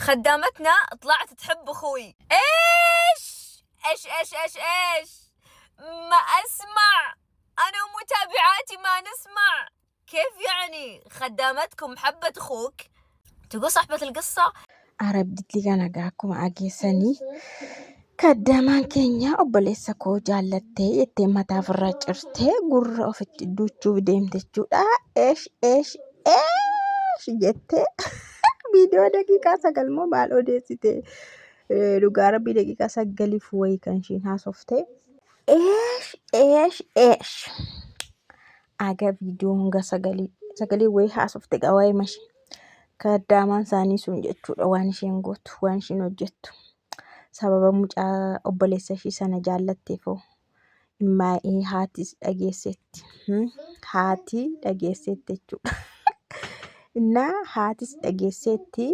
خدامتنا طلعت تحب أخوي. إيش ما أسمع، أنا ومتابعاتي ما نسمع. كيف يعني خدامتكم حبت أخوك؟ تقول صاحبة القصة Arabditli kana akkuma ageessanii kaddamaan keenya obboleessa koo jaallattee jettee mataa ofirraa cirtee gurra ofitti duuchuuf deemte jechuudha. Eesh jettee viidiyoo daqiiqaa 9 moo maal odeessite dhugaa rabbii daqiiqaa 9 wayii kan ishiin haasofte. Eesh aga viidiyoo hanga 9 wayii haasofte waa'ee mashii. Kaddaamaan isaanii sun jechuudha waan isheen gootu, waan isheen hojjettu. Sababa mucaa obboleessa ishee sana jaallatteefoo haatis dhageessetti. Haati dhageessetti jechuudha. Innaa haatis dhageessetti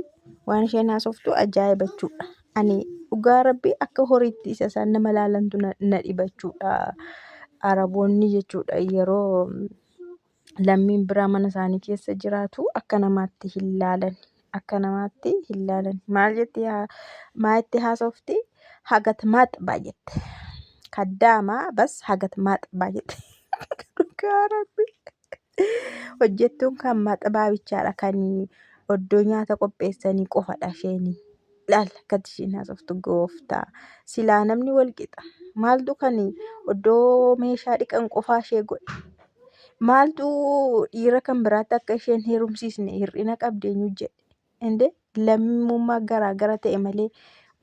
waan isheen haasoftu ajaa'iba jechuudha. Ani dhugaa rabbii akka horiitti isa isaan nama laalantu na dhiba jechuudha. Araboonni jechuudha yeroo lammiin biraa mana isaanii keessa jiraatu akka namaatti hin laalan. Maal jetti haasofti? Hagat maaxbaa jette. Kaddaamaa bas hagat maaxbaa jette. Dhugaa rabbii. Hojjettuun kan maaxbaa bichaadha kan oddoo nyaata qopheessanii qofadha isheenii. Laala akkatti isheen haasoftu gooftaa. Silaa namni wal qixa. Maaltu kan oddoo meeshaa dhiqan qofaa ishee godhe? Maaltu dhiira kan biraatti akka isheen heerumsiisne hir'ina qabdi eenyu jedhe? Lammummaa garaagara ta'e malee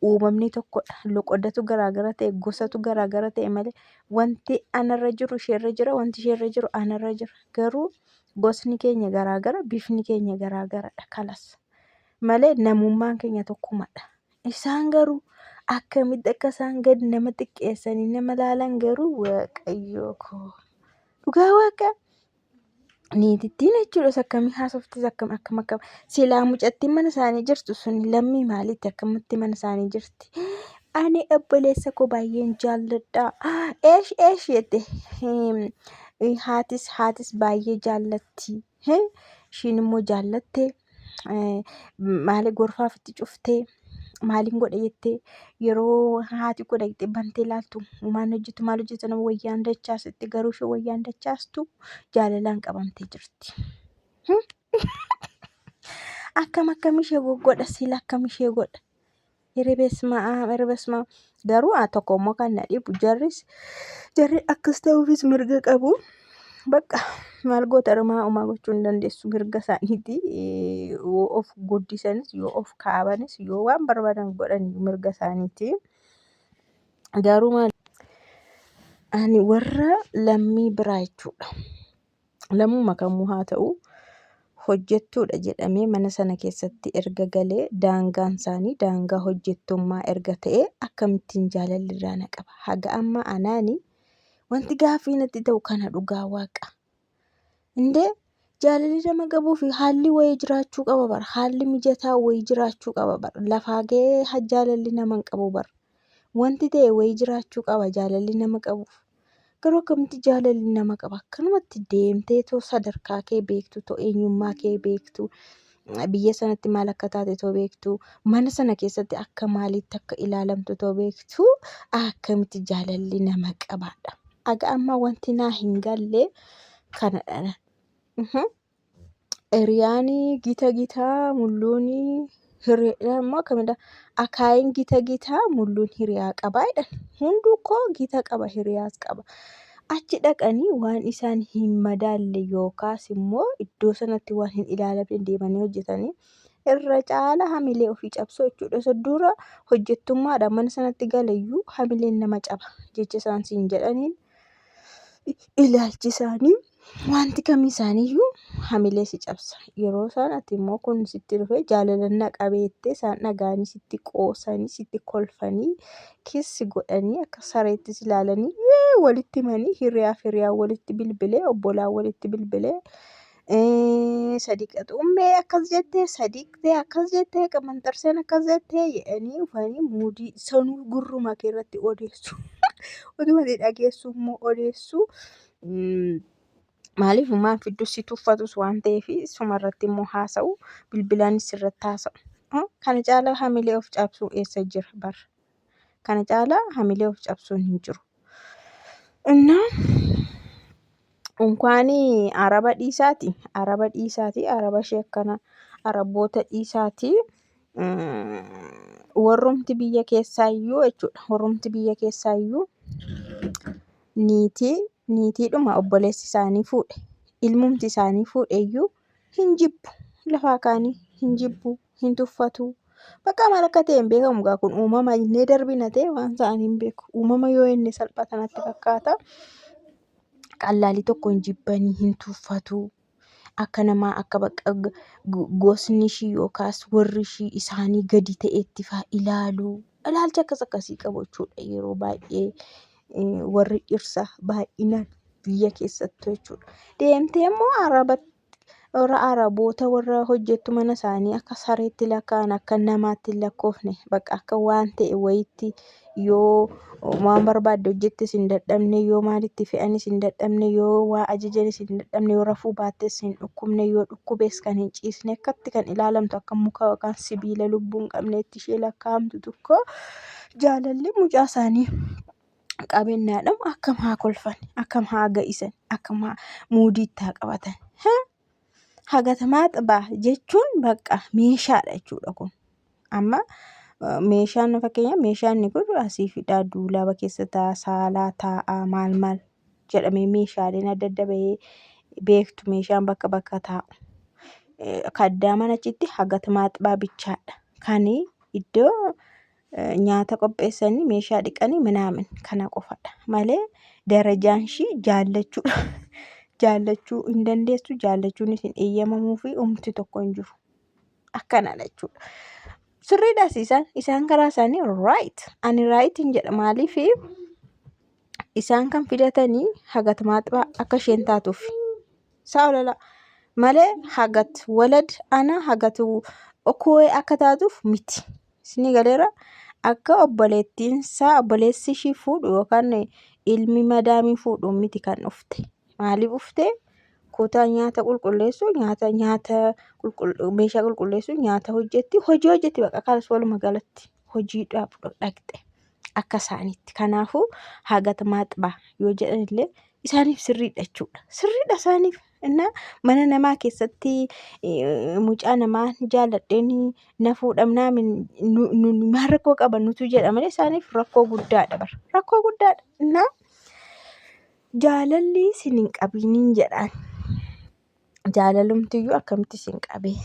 uumamni tokkodha. Loqodatu garaagara ta'e gosatu garaagara ta'e malee wanti anarra jiru isheerra jira, wanti isheerra jiru anarra jira. Garuu gosni keenya garaagara, bifni keenya garaagaradha kalas. Malee namummaan keenya tokkumadha. Isaan garuu akkamitti akka isaan gadi nama xiqqeessanii nama laalan garuu waaqayyoo koo. Dhugaa waaqa. Niitittiin jechuudha akkamii haasoftis akkam silaa mucattiin mana isaanii jirtu sun lammii maaliitti akkamitti mana isaanii jirti? Ani obboleessa koo baay'een jaalladha. Eesh jette. Haatis baay'ee jaallatti. Ishiin immoo jaallattee maali gorfaaf itti cuftee maaliin godha jettee yeroo haati godha jettee bantee ilaaltu maal hojjetu nama wayyaan dachaasitti garuu ishee wayyaan dachaastu jaalalaan qabamtee jirti. Akkam ishee godha sila akkam ishee godha. Hiribesmaa garuu tokko immoo kan na dhibu jarri akkas ta'uufis mirga qabu. Bakka maal goota uumaa gochuu hin dandeessu mirga isaaniiti. Yoo of guddisanis yoo of kaabanis yoo waan barbaadan godhan mirga isaaniiti. Garuu maal ani warra lammii biraa jechuudha. Lammuma kamuu haa ta'u hojjettuudha jedhamee mana sana keessatti erga galee daangaan isaanii daangaa hojjettummaa erga ta'e akkamittiin jaalalli irraa na qaba. Haga amma anaani wanti gaaffii natti ta'u kana dhugaa waaqa. Jaalalli nama qabuu fi haalli wayii jiraachuu qaba bara. Haalli mijataa wayii jiraachuu qaba bara. Lafaa gahee jaalalli nama hin qabu bara. Wanti ta'e wayii jiraachuu qaba jaalalli nama qabuuf. Garuu akkamitti jaalalli nama qaba? Akkanumatti deemtee too sadarkaa kee beektu, too eenyummaa kee beektu, biyya sanatti maal akka taate too beektu, mana sana keessatti akka maaliitti akka ilaalamtu too beektu, akkamitti jaalalli nama qabaadha. Aga amma wanti naa hin galle kanadha. Hiriyaan gita mulluun hiriyaa immoo akkamidha? Akaayiin gita mulluun hiriyaa qaba jedhan. Hunduu koo gita qaba hiriyaas qaba. Achi dhaqanii waan isaan hin madaalle yookaas immoo iddoo sanatti waan hin ilaalamne deemanii hojjetanii irra caala hamilee ofii cabsuu jechuudha. Isa dura hojjettummaadhaan mana sanatti galayyuu hamileen nama caba jecha isaan siin jedhaniin ilaalchi isaanii wanti kamii isaaniiyyuu hamilee si cabsa. Yeroo isaan ati immoo kun sitti dhufe jaalala na qabeettee isaan dhagaanii sitti qoosanii sitti kolfanii kissi godhanii akka sareettis ilaalanii walitti himanii hiriyaa walitti bilbilee obbolaan walitti bilbilee sadiqatummee akkas jettee sadiqtee akkas jettee qamanxarseen akkas jettee jedhanii dhufanii muudii sanuu gurruma kee irratti odeessu. Utuma dhageessu immoo odeessu. Maaliif maan fidduu si tuffatus waan ta'eef sumarratti immoo haasa'u bilbilaanis irratti haasa'u. Kana caalaa hamilee of cabsuu eessa jira bara? Kana caalaa hamilee of cabsuun hin jiru. Innaa Unkaanii araba dhiisaati, araba ishee akkana araboota dhiisaati. Warrumti biyya keessaayyuu jechuudha. Warrumti biyya keessaayyuu niitiidhuma obboleessi isaanii fuudhe, ilmumti isaanii fuudheyyuu hin jibbu. Lafaa kaanii hin jibbu, hin tuffatu. Bakka maal akka ta'e hin beekamu gaa kun uumama innee darbina ta'e waan ta'an hin beeku. Uumama yoo inni salphata natti fakkaata. Qallaalii tokko hin jibbanii, hin tuffatu. Akka namaa akka bakka gosni ishii yookaas warri ishii isaanii gadi ta'etti fa'aa ilaalu. Ilaalcha akkas akkasii qabu jechuudha yeroo baay'ee warri dhirsa baay'inaan biyya keessattuu jechuudha. Deemtee immoo warra araboota warra hojjettu mana isaanii akka sareetti lakkaa'an akka namaatti hin lakkoofne bakka akka waan ta'e wayiitti yoo waan barbaadde hojjettes hin dadhabne yoo maalitti fe'anis hin dadhabne yoo waa ajajanis hin dadhabne yoo rafuu baattes hin dhukkubne yoo dhukkubees kan hin ciisne akkatti kan ilaalamtu akka muka yookaan sibiila lubbuu hin qabneetti ishee lakkaa'amtu tokko jaalalli mucaa isaanii qabeenyaadhaan akkam haa kolfan, akkam haa ga'isan, akkam haa muudiitti haa qabatan. Hagatamaa xibaa jechuun bakka meeshaadha jechuudha kun. Amma meeshaan fakkeenyaaf meeshaan kun asii fidhaa duulaba keessa taa'aa, saalaa taa'aa, maal jedhamee meeshaaleen adda adda bahee beektu meeshaan bakka bakka taa'u. Kaddaaman achitti hagatamaa xibaa bichaadha. Kan iddoo nyaata qopheessanii meeshaa dhiqanii minaamin kana qofadha malee darajaan ishii jaallachuudha. Jaallachuu hin dandeessu, jaallachuunis hin eeyyamamuu fi umti tokko hin jiru. Akkanadha jechuudha. Sirriidhaas isaan karaa isaanii right. Ani right hin jedha maaliif isaan kan fidatanii hagatamaa xibaa akka isheen taatuuf isaa olala malee hagat walad ana hagatu okoo'ee akka taatuuf miti. Isni galeera akka obboleessi ishii fuudhu yookaan ilmi madaamii fuudhu miti kan dhufte. Maaliif dhufte? Kutaa nyaata qulqulleessuu, meeshaa qulqulleessuu, nyaata hojjetti, hojii hojjetti bakka kanas walumaa galatti hojiidhaaf dhaqxe akka isaaniitti. Kanaafuu hagatamaa xibaa yoo jedhan illee isaaniif sirriidha jechuudha. Sirriidha isaaniif. Mana namaa keessatti mucaa namaa jaalladheen na fuudhamnaa maal rakkoo qaba nutu jedha malee isaaniif rakkoo guddaadha bara. Rakkoo guddaadha. Jaalalli isin hin qabiiniin jedhaan. Jaalalumtiyyuu akkamitti isin qabee?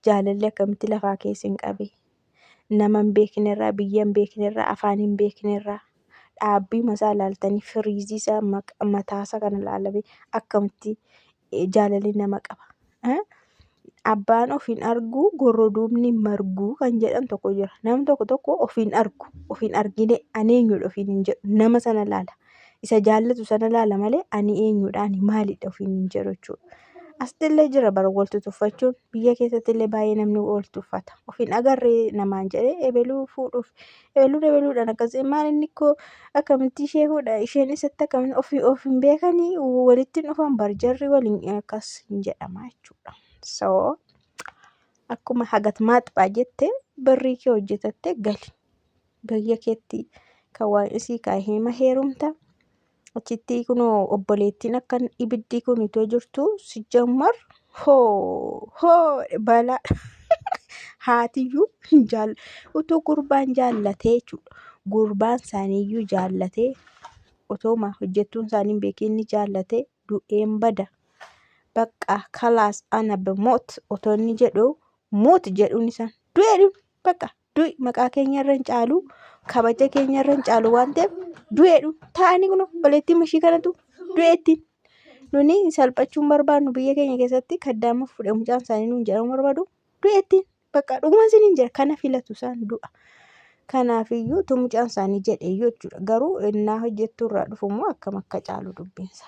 Jaalalli akkamitti lafaa keessa hin qabee? Nama hin beeknerraa, biyya hin beeknerraa, afaan hin beeknerraa. Dhaabbii masaa ilaaltanii firiizii isaa mataasaa kana ilaalamee akkamitti jaalalli nama qaba. Abbaan ofiin arguu gorroduubni hin marguu kan jedhan tokko jira. Namni tokko ofiin argu, ofiin argine ani eenyudha ofiin hin jedhu nama sana ilaala. Isa jaallatu sana ilaala malee ani eenyudha ani maalidha ofiin hin jedhu jechuudha. Asittillee jira bara wal tuffachuun biyya keessatti illee baay'ee namni wal tuffata. Ofiin agarree namaan jedhee ebeluu fuudhuuf ebeluudhaan akkasii maal inni koo akkamitti ishee fuudha isheen isatti akkamitti ofiin beekanii walitti dhufan barjarri waliin akkas hin jedhama jechuudha. So akkuma hagatamaa xibaa jettee barrii kee hojjetattee gali. Biyya keetti kan waan isii kaahee heerumta. Achitti kunoo obboleettiin akkan ibiddi kun itoo jirtu si jammar balaa haatiyyuu hin utuu gurbaan jaallatee jechuudha. Gurbaan isaaniiyyuu jaallatee otooma hojjettuun isaanii hin beekin ni jaallatee du'een bada. Bakka kalaas ana bemoot otoo inni jedhu moot jedhuun isaan du'eedhuun bakka du'i maqaa keenya irra hin caalu kabaja keenya irra hin caalu waan ta'eef du'eedhuun taa'anii kun obboleettii mashii kanatu du'eettiin. Nuni salphachuun barbaadnu biyya keenya keessatti kaddaama fuudhee mucaan isaanii nuun jedhamu barbaadu du'eettiin bakka dhuguma isiniin jira kana filatu isaan du'a. Kanaafiyyuu mucaan isaanii jedheeyyuu jechuudha. Garuu innaa hojjettuu irraa dhufu immoo akkam akka caalu dubbiinsa.